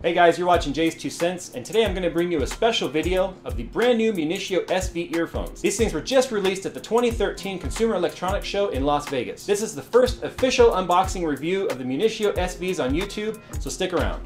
Hey guys, you're watching JayzTwoCents, and today I'm going to bring you a special video of the brand new Munitio SV Earphones. These things were just released at the 2013 Consumer Electronics Show in Las Vegas. This is the first official unboxing review of the Munitio SVs on YouTube, so stick around.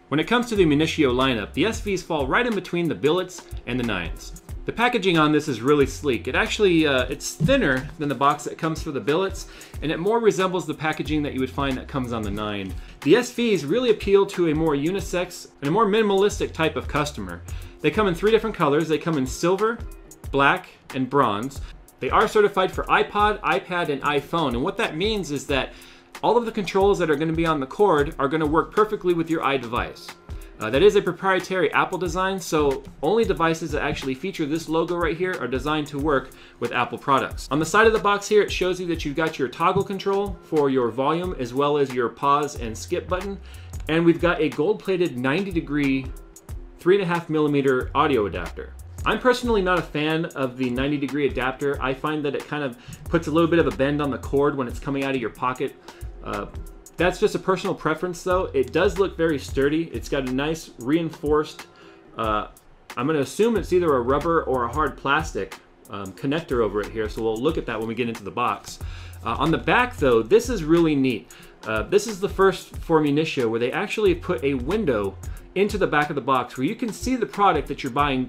When it comes to the Munitio lineup, the SVs fall right in between the billets and the 9s. The packaging on this is really sleek. It actually, it's thinner than the box that comes for the billets, and it more resembles the packaging that you would find that comes on the 9. The SVs really appeal to a more unisex and a more minimalistic type of customer. They come in 3 different colors. They come in silver, black, and bronze. They are certified for iPod, iPad, and iPhone, and what that means is that all of the controls that are going to be on the cord are going to work perfectly with your iDevice. That is a proprietary Apple design, so only devices that actually feature this logo right here are designed to work with Apple products. On the side of the box here, it shows you that you've got your toggle control for your volume as well as your pause and skip button. And we've got a gold-plated 90-degree 3.5mm audio adapter. I'm personally not a fan of the 90-degree adapter. I find that it kind of puts a little bit of a bend on the cord when it's coming out of your pocket. That's just a personal preference though. It does look very sturdy. It's got a nice reinforced, I'm gonna assume it's either a rubber or a hard plastic connector over it here, so we'll look at that when we get into the box. On the back though, this is really neat. This is the first for Munitio where they actually put a window into the back of the box where you can see the product that you're buying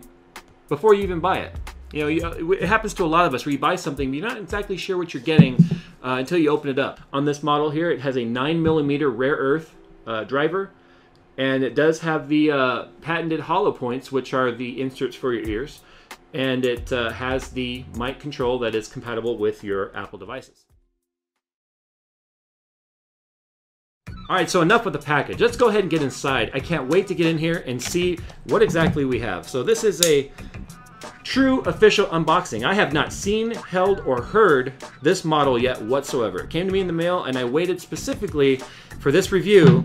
before you even buy it. You know, it happens to a lot of us where you buy something, but you're not exactly sure what you're getting until you open it up. On this model here, it has a 9mm rare earth driver, and it does have the patented hollow points, which are the inserts for your ears, and it has the mic control that is compatible with your Apple devices. All right, so enough with the package. Let's go ahead and get inside. I can't wait to get in here and see what exactly we have. So this is a true official unboxing. I have not seen, held, or heard this model yet whatsoever. It came to me in the mail and I waited specifically for this review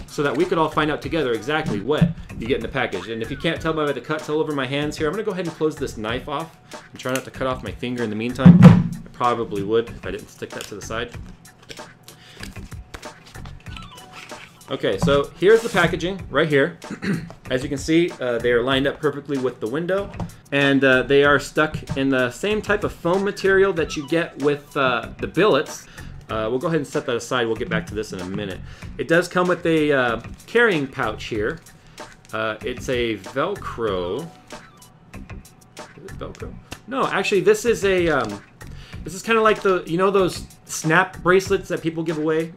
so that we could all find out together exactly what you get in the package. And if you can't tell by the cuts all over my hands here, I'm gonna go ahead and close this knife off and try not to cut off my finger in the meantime. I probably would if I didn't stick that to the side. Okay, so here's the packaging right here. As you can see, they are lined up perfectly with the window, and they are stuck in the same type of foam material that you get with the billets. We'll go ahead and set that aside. We'll get back to this in a minute. It does come with a carrying pouch here. It's a Velcro. Is it Velcro? No, actually, this is a. This is kind of like the, you know, those snap bracelets that people give away.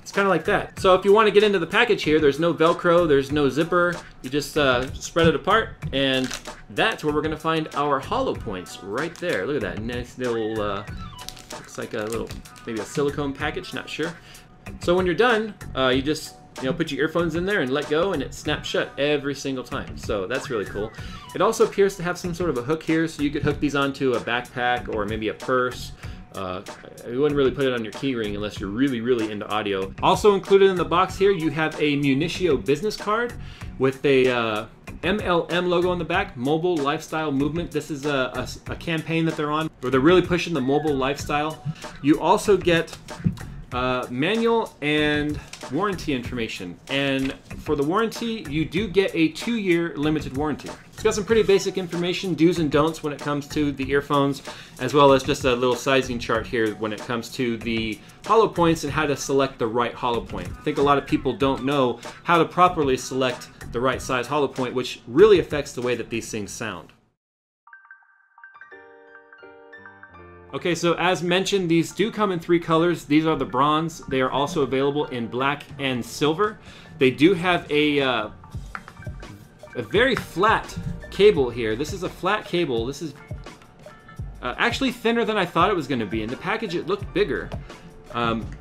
It's kind of like that. So if you want to get into the package here, there's no Velcro, there's no zipper. You just spread it apart, and that's where we're going to find our hollow points right there. Look at that nice little, looks like a little, maybe a silicone package, not sure. So when you're done, you just, you know, put your earphones in there and let go, and it snaps shut every single time. So that's really cool. It also appears to have some sort of a hook here, so you could hook these onto a backpack or maybe a purse. You wouldn't really put it on your keyring unless you're really, really into audio. Also included in the box here, you have a Munitio business card with a MLM logo on the back, Mobile Lifestyle Movement. This is a campaign that they're on where they're really pushing the mobile lifestyle. You also get manual and warranty information. And for the warranty, you do get a 2-year limited warranty. It's got some pretty basic information, do's and don'ts when it comes to the earphones, as well as just a little sizing chart here when it comes to the hollow points and how to select the right hollow point. I think a lot of people don't know how to properly select the right size hollow point, which really affects the way that these things sound. Okay, so as mentioned, these do come in 3 colors. These are the bronze. They are also available in black and silver. They do have a very flat cable here. This is a flat cable. This is actually thinner than I thought it was going to be. In the package, it looked bigger.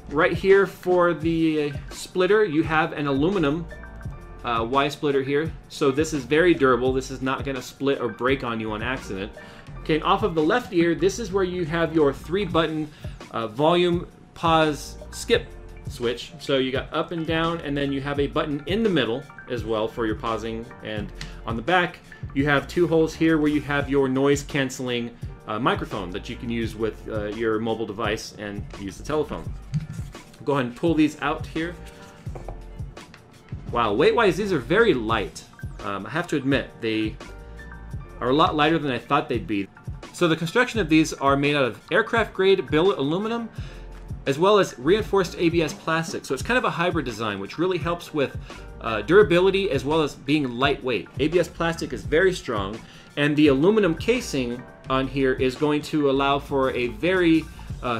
Right here for the splitter, you have an aluminum Y splitter here. So this is very durable. This is not going to split or break on you on accident. Okay, and off of the left ear, this is where you have your 3-button volume, pause, skip switch. So you got up and down, and then you have a button in the middle as well for your pausing. And on the back, you have 2 holes here where you have your noise canceling microphone that you can use with your mobile device and use the telephone. Go ahead and pull these out here. Wow, weight-wise, these are very light. I have to admit, they are a lot lighter than I thought they'd be. So the construction of these are made out of aircraft-grade billet aluminum, as well as reinforced ABS plastic. So it's kind of a hybrid design, which really helps with durability as well as being lightweight. ABS plastic is very strong, and the aluminum casing on here is going to allow for a very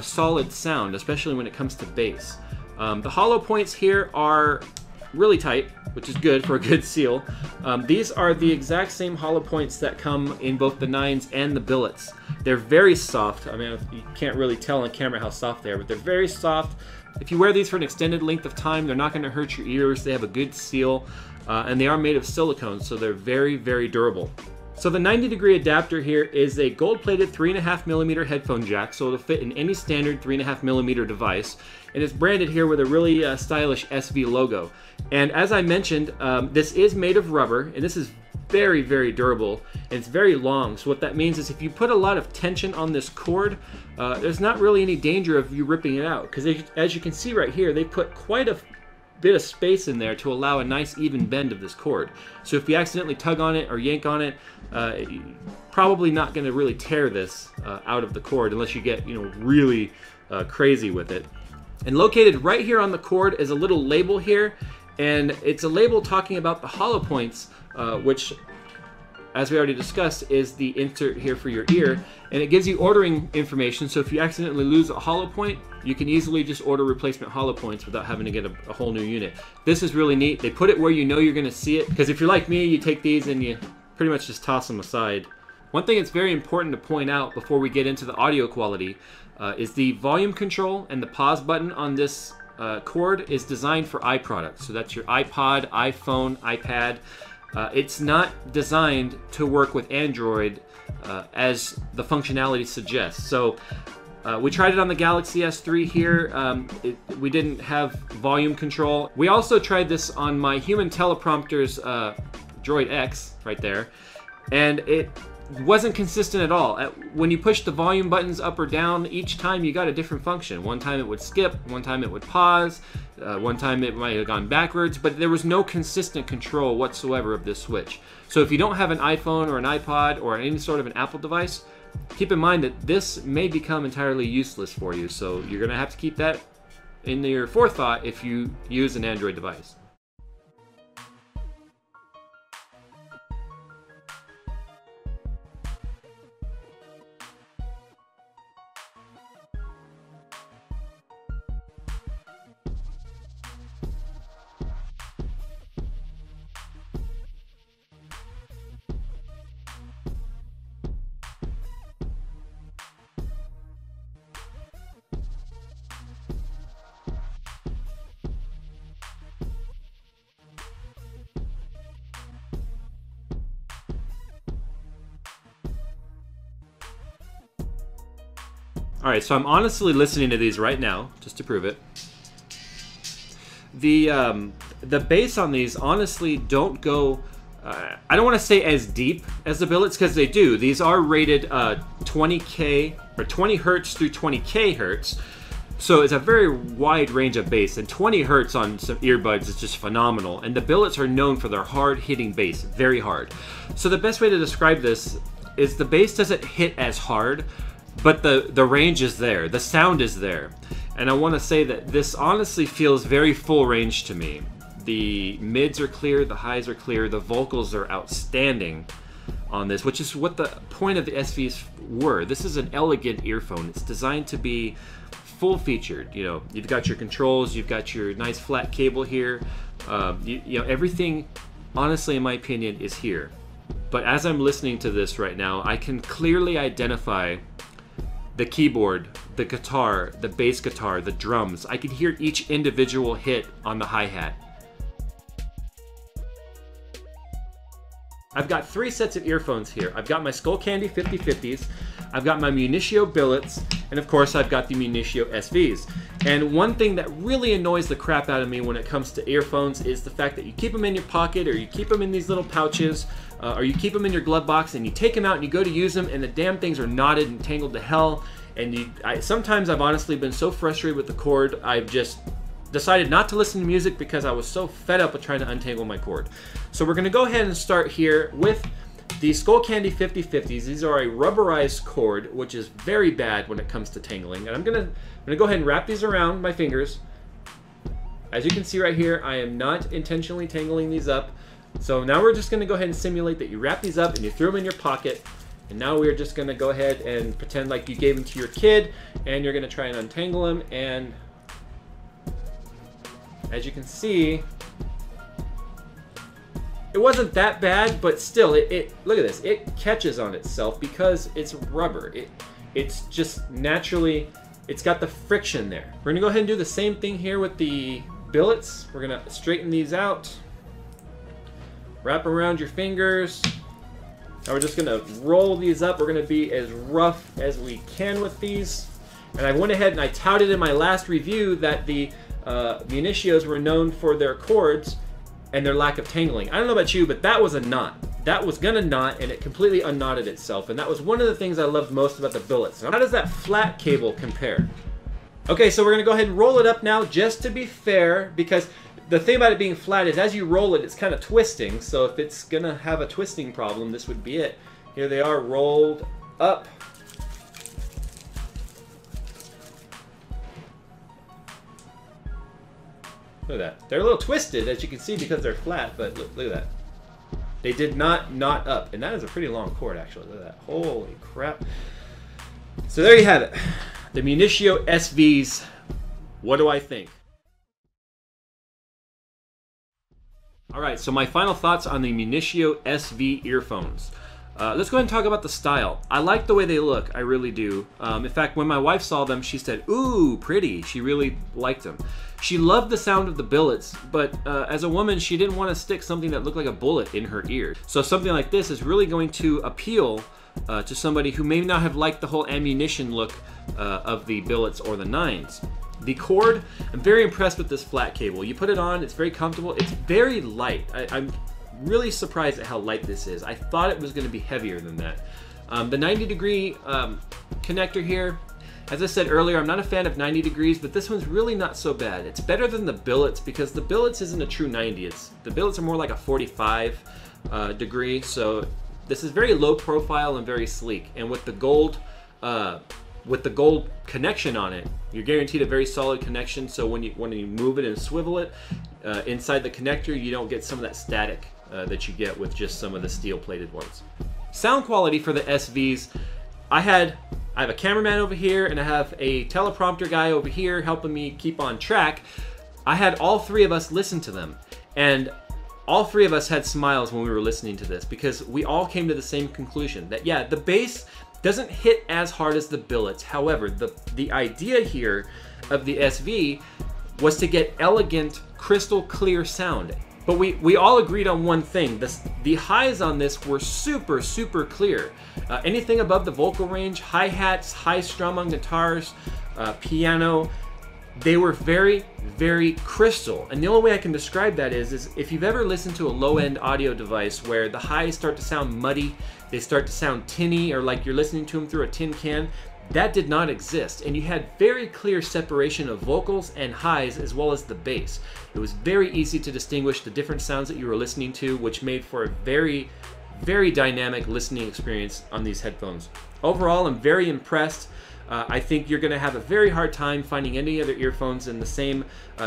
solid sound, especially when it comes to bass. The hollow points here are really tight, which is good for a good seal. These are the exact same hollow points that come in both the 9s and the billets. They're very soft. I mean, you can't really tell on camera how soft they are, but they're very soft. If you wear these for an extended length of time, they're not going to hurt your ears. They have a good seal, and they are made of silicone, so they're very, very durable. So the 90-degree adapter here is a gold-plated 3.5mm headphone jack, so it'll fit in any standard 3.5mm device. And it's branded here with a really stylish SV logo. And as I mentioned, this is made of rubber, and this is very, very durable, and it's very long. So what that means is if you put a lot of tension on this cord, there's not really any danger of you ripping it out. Because as you can see right here, they put quite a bit of space in there to allow a nice even bend of this cord. So if you accidentally tug on it or yank on it, you're probably not going to really tear this out of the cord unless you get, really crazy with it. And located right here on the cord is a little label here, and it's a label talking about the hollow points, which, as we already discussed, is the insert here for your ear, and it gives you ordering information. So if you accidentally lose a hollow point, you can easily just order replacement hollow points without having to get a whole new unit. This is really neat. They put it where you know you're going to see it, because if you're like me, you take these and you pretty much just toss them aside. One thing that's very important to point out before we get into the audio quality is the volume control and the pause button on this cord is designed for iProducts. So that's your iPod, iPhone, iPad. It's not designed to work with Android as the functionality suggests. So we tried it on the Galaxy S3 here. We didn't have volume control. We also tried this on my human teleprompter's Droid X right there, and it wasn't consistent at all. When you push the volume buttons up or down, each time you got a different function. One time it would skip, one time it would pause, one time it might have gone backwards, but there was no consistent control whatsoever of this switch. So if you don't have an iPhone or an iPod or any sort of an Apple device, keep in mind that this may become entirely useless for you. So you're going to have to keep that in your forethought if you use an Android device. All right, so I'm honestly listening to these right now, just to prove it. The bass on these honestly don't go, I don't want to say as deep as the billets, because they do. These are rated 20K, or 20 hertz through 20K hertz. So it's a very wide range of bass, and 20 hertz on some earbuds is just phenomenal. And the billets are known for their hard-hitting bass, very hard. So the best way to describe this is the bass doesn't hit as hard, but the range is there, the sound is there. And I want to say that this honestly feels very full range to me. The mids are clear, the highs are clear, the vocals are outstanding on this, which is what the point of the SVs were. This is an elegant earphone. It's designed to be full featured. You've got your controls, you've got your nice flat cable here. Everything, honestly, in my opinion, is here. But as I'm listening to this right now, I can clearly identify the keyboard, the guitar, the bass guitar, the drums. I can hear each individual hit on the hi-hat. I've got 3 sets of earphones here. I've got my Skullcandy 50/50s. I've got my Munitio billets, and of course I've got the Munitio SVs. And one thing that really annoys the crap out of me when it comes to earphones is the fact that you keep them in your pocket, or you keep them in these little pouches, or you keep them in your glove box, and you take them out and you go to use them, and the damn things are knotted and tangled to hell. And sometimes I've honestly been so frustrated with the cord, I've just decided not to listen to music because I was so fed up with trying to untangle my cord. So we're gonna go ahead and start here with the Skullcandy 5050s. These are a rubberized cord, which is very bad when it comes to tangling. And I'm gonna go ahead and wrap these around my fingers. As you can see right here, I am not intentionally tangling these up. So now we're just gonna go ahead and simulate that you wrap these up and you throw them in your pocket. And now we're just gonna go ahead and pretend like you gave them to your kid, and you're gonna try and untangle them. And as you can see, it wasn't that bad, but still, look at this. It catches on itself because it's rubber. It's just naturally, it's got the friction there. We're gonna go ahead and do the same thing here with the billets. We're gonna straighten these out, wrap around your fingers. Now we're just gonna roll these up. We're gonna be as rough as we can with these. And I went ahead and I touted in my last review that the Munitios were known for their cords and their lack of tangling. I don't know about you, but that was a knot. That was gonna knot, and it completely unknotted itself. And that was one of the things I loved most about the billets. Now, how does that flat cable compare? Okay, so we're gonna go ahead and roll it up now, just to be fair, because the thing about it being flat is as you roll it, it's kind of twisting. So if it's gonna have a twisting problem, this would be it. Here they are rolled up. Look at that. They're a little twisted, as you can see, because they're flat, but look at that. They did not knot up, and that is a pretty long cord, actually. Look at that. Holy crap. So there you have it. The Munitio SVs. What do I think? All right, so my final thoughts on the Munitio SV earphones. Let's go ahead and talk about the style. I like the way they look, I really do. In fact, when my wife saw them, she said, ooh, pretty. She really liked them. She loved the sound of the billets, but as a woman, she didn't want to stick something that looked like a bullet in her ear. So something like this is really going to appeal to somebody who may not have liked the whole ammunition look of the billets or the nines. The cord, I'm very impressed with this flat cable. You put it on, it's very comfortable. It's very light. I'm really surprised at how light this is. I thought it was going to be heavier than that. The 90-degree connector here, as I said earlier, I'm not a fan of 90 degrees, but this one's really not so bad. It's better than the billets because the billets isn't a true 90. The billets are more like a 45 degree, so this is very low profile and very sleek. And with the gold connection on it, you're guaranteed a very solid connection. So when you move it and swivel it inside the connector, you don't get some of that static that you get with just some of the steel-plated ones. Sound quality for the SVs, I have a cameraman over here and I have a teleprompter guy over here helping me keep on track. I had all three of us listen to them, and all three of us had smiles when we were listening to this because we all came to the same conclusion that, yeah, the bass doesn't hit as hard as the billets. However, the idea here of the SV was to get elegant, crystal clear sound. But we all agreed on one thing. The highs on this were super, super clear. Anything above the vocal range, hi-hats, high strum on guitars, piano, they were very, very crystal. And the only way I can describe that is if you've ever listened to a low-end audio device where the highs start to sound muddy, they start to sound tinny, or like you're listening to them through a tin can, that did not exist. And you had very clear separation of vocals and highs as well as the bass. It was very easy to distinguish the different sounds that you were listening to, which made for a very, very dynamic listening experience on these headphones. Overall, I'm very impressed. I think you're going to have a very hard time finding any other earphones in the same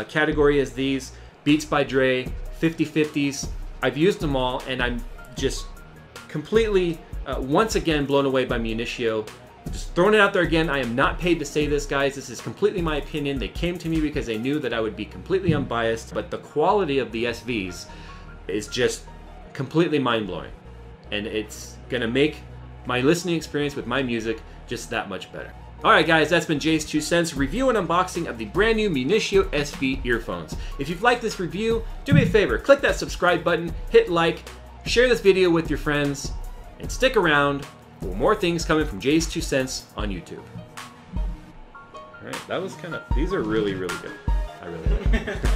category as these. Beats by Dre, 5050s. I've used them all, and I'm just completely, once again, blown away by Munitio. Just throwing it out there again. I am not paid to say this, guys. This is completely my opinion. They came to me because they knew that I would be completely unbiased, but the quality of the SVs is just completely mind-blowing. And it's going to make my listening experience with my music just that much better. Alright guys, that's been JayzTwoCents review and unboxing of the brand new Munitio SV earphones. If you've liked this review, do me a favor, click that subscribe button, hit like, share this video with your friends, and stick around Well, more things coming from JayzTwoCents on YouTube. All right, that was kind of, these are really, really good. I really like them.